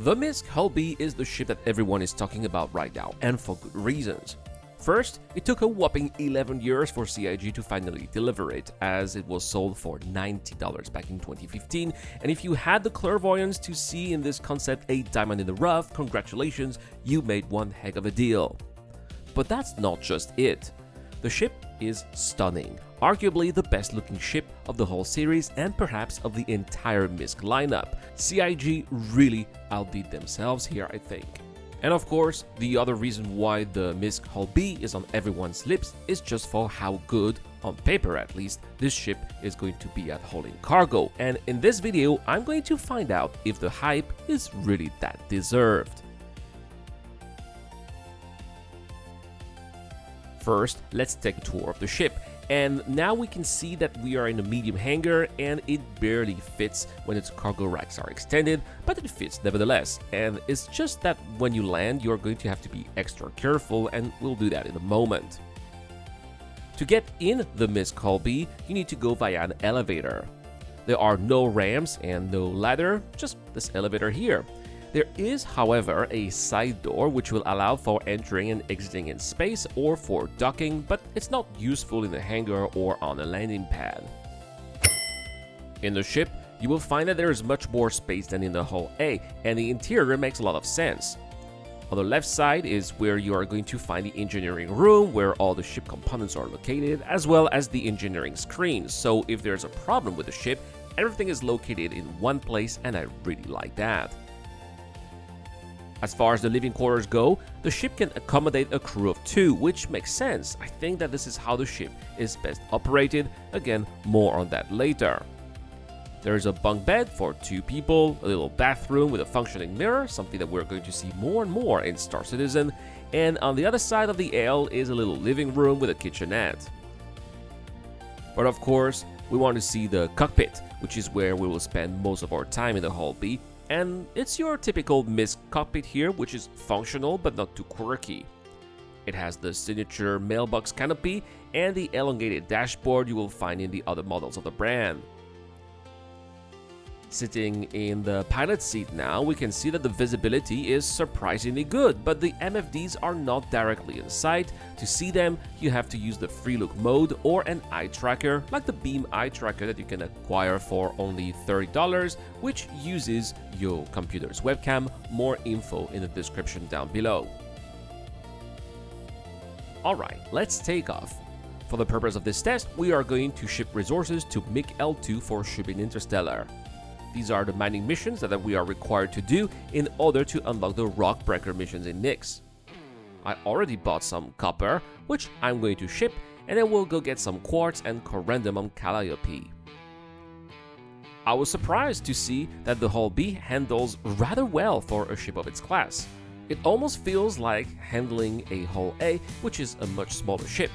The MISC Hull B is the ship that everyone is talking about right now, and for good reasons. First, it took a whopping 11 years for CIG to finally deliver it, as it was sold for $90 back in 2015, and if you had the clairvoyance to see in this concept a diamond in the rough, congratulations, you made one heck of a deal. But that's not just it. The ship is stunning, arguably the best looking ship of the whole series and perhaps of the entire MISC lineup. CIG really outdid themselves here, I think. And of course, the other reason why the MISC Hull B is on everyone's lips is just for how good, on paper at least, this ship is going to be at hauling cargo. And in this video, I'm going to find out if the hype is really that deserved. First, let's take a tour of the ship. And now we can see that we are in a medium hangar and it barely fits when its cargo racks are extended, but it fits nevertheless. And it's just that when you land, you're going to have to be extra careful, and we'll do that in a moment. To get in the MISC Hull B, you need to go via an elevator. There are no ramps and no ladder, just this elevator here. There is, however, a side door which will allow for entering and exiting in space or for docking, but it's not useful in a hangar or on a landing pad. In the ship, you will find that there is much more space than in the Hull A, and the interior makes a lot of sense. On the left side is where you are going to find the engineering room, where all the ship components are located, as well as the engineering screen. So if there's a problem with the ship, everything is located in one place, and I really like that. As far as the living quarters go, the ship can accommodate a crew of 2, which makes sense. I think that this is how the ship is best operated. Again, more on that later. There is a bunk bed for 2 people, a little bathroom with a functioning mirror, something that we're going to see more and more in Star Citizen, and on the other side of the L is a little living room with a kitchenette. But of course, we want to see the cockpit, which is where we will spend most of our time in the Hull B. And it's your typical MISC cockpit here, which is functional but not too quirky. It has the signature mailbox canopy and the elongated dashboard you will find in the other models of the brand. Sitting in the pilot seat now, we can see that the visibility is surprisingly good, but the MFDs are not directly in sight. To see them, you have to use the free look mode or an eye tracker, like the Beam eye tracker that you can acquire for only $30, which uses your computer's webcam. More info in the description down below. Alright, let's take off. For the purpose of this test, we are going to ship resources to MIC L2 for shipping Interstellar. These are the mining missions that we are required to do in order to unlock the rock breaker missions in Nyx. I already bought some copper, which I'm going to ship, and then we'll go get some quartz and corundum on Calliope. I was surprised to see that the Hull B handles rather well for a ship of its class. It almost feels like handling a Hull A, which is a much smaller ship.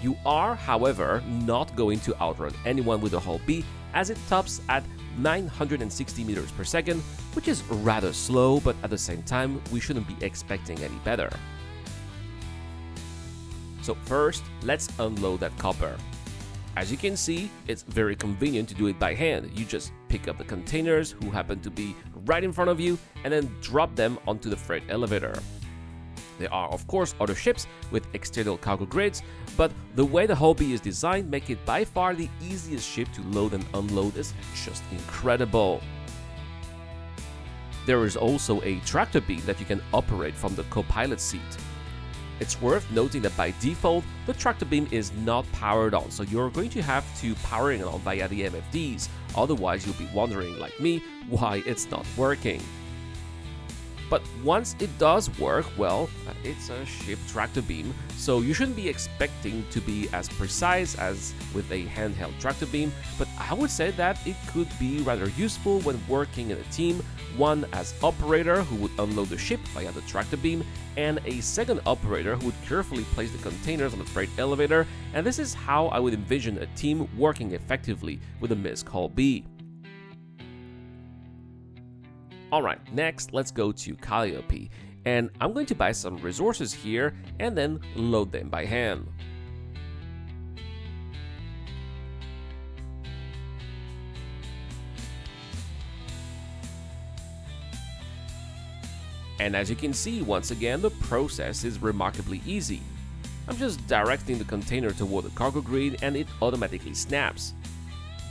You are, however, not going to outrun anyone with the Hull B, as it tops at 960 meters per second, which is rather slow, but at the same time, we shouldn't be expecting any better. So first, let's unload that copper. As you can see, it's very convenient to do it by hand. You just pick up the containers, who happen to be right in front of you, and then drop them onto the freight elevator. There are, of course, other ships with external cargo grids, but the way the Hull B is designed makes it by far the easiest ship to load and unload. Is just incredible. There is also a tractor beam that you can operate from the co-pilot seat. It's worth noting that by default, the tractor beam is not powered on, so you're going to have to power it on via the MFDs, otherwise you'll be wondering, like me, why it's not working. But once it does work, well, it's a ship tractor beam, so you shouldn't be expecting to be as precise as with a handheld tractor beam, but I would say that it could be rather useful when working in a team, one as operator who would unload the ship via the tractor beam, and a second operator who would carefully place the containers on the freight elevator, and this is how I would envision a team working effectively with the MISC Hull B. Alright, next let's go to Calliope, and I'm going to buy some resources here and then load them by hand. And as you can see, once again, the process is remarkably easy. I'm just directing the container toward the cargo grid and it automatically snaps.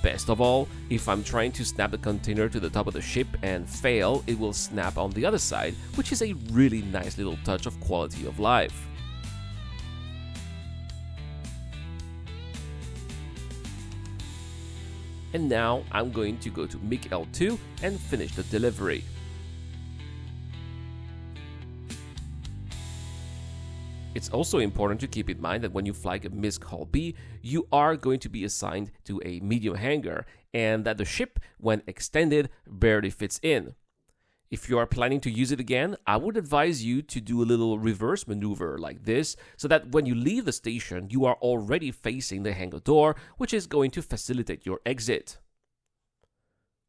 Best of all, if I'm trying to snap the container to the top of the ship and fail, it will snap on the other side, which is a really nice little touch of quality of life. And now I'm going to go to MISC L2 and finish the delivery. It's also important to keep in mind that when you fly a MISC Hull B, you are going to be assigned to a medium hangar, and that the ship, when extended, barely fits in. If you are planning to use it again, I would advise you to do a little reverse maneuver like this, so that when you leave the station, you are already facing the hangar door, which is going to facilitate your exit.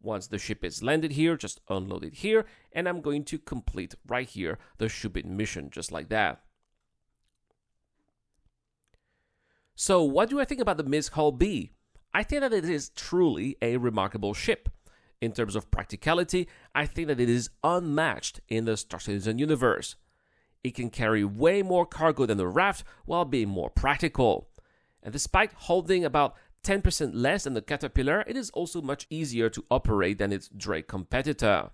Once the ship is landed here, just unload it here, and I'm going to complete right here the Shubin mission, just like that. So what do I think about the MISC Hull B? I think that it is truly a remarkable ship. In terms of practicality, I think that it is unmatched in the Star Citizen universe. It can carry way more cargo than the Raft while being more practical. And despite holding about 10% less than the Caterpillar, it is also much easier to operate than its Drake competitor.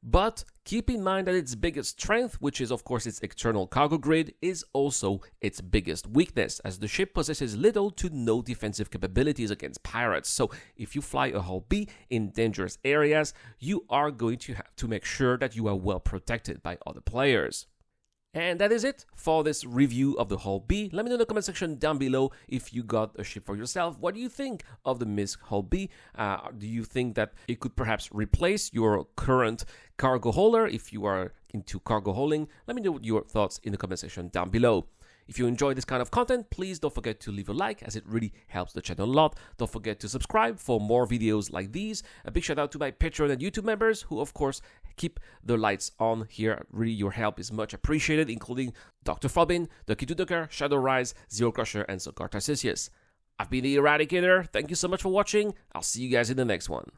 But keep in mind that its biggest strength, which is of course its external cargo grid, is also its biggest weakness, as the ship possesses little to no defensive capabilities against pirates. So if you fly a Hull B in dangerous areas, you are going to have to make sure that you are well protected by other players. And that is it for this review of the Hull B. Let me know in the comment section down below if you got a ship for yourself. What do you think of the MISC Hull B? Do you think that it could perhaps replace your current cargo holder if you are into cargo hauling? Let me know your thoughts in the comment section down below. If you enjoy this kind of content, please don't forget to leave a like, as it really helps the channel a lot. Don't forget to subscribe for more videos like these. A big shout out to my Patreon and YouTube members who, of course, keep the lights on here. Really, your help is much appreciated, including Dr. Frobin, Ducky2Ducker, Shadow Rise, Zero Crusher, and Sokar Tarsicius. I've been the Eradicator. Thank you so much for watching. I'll see you guys in the next one.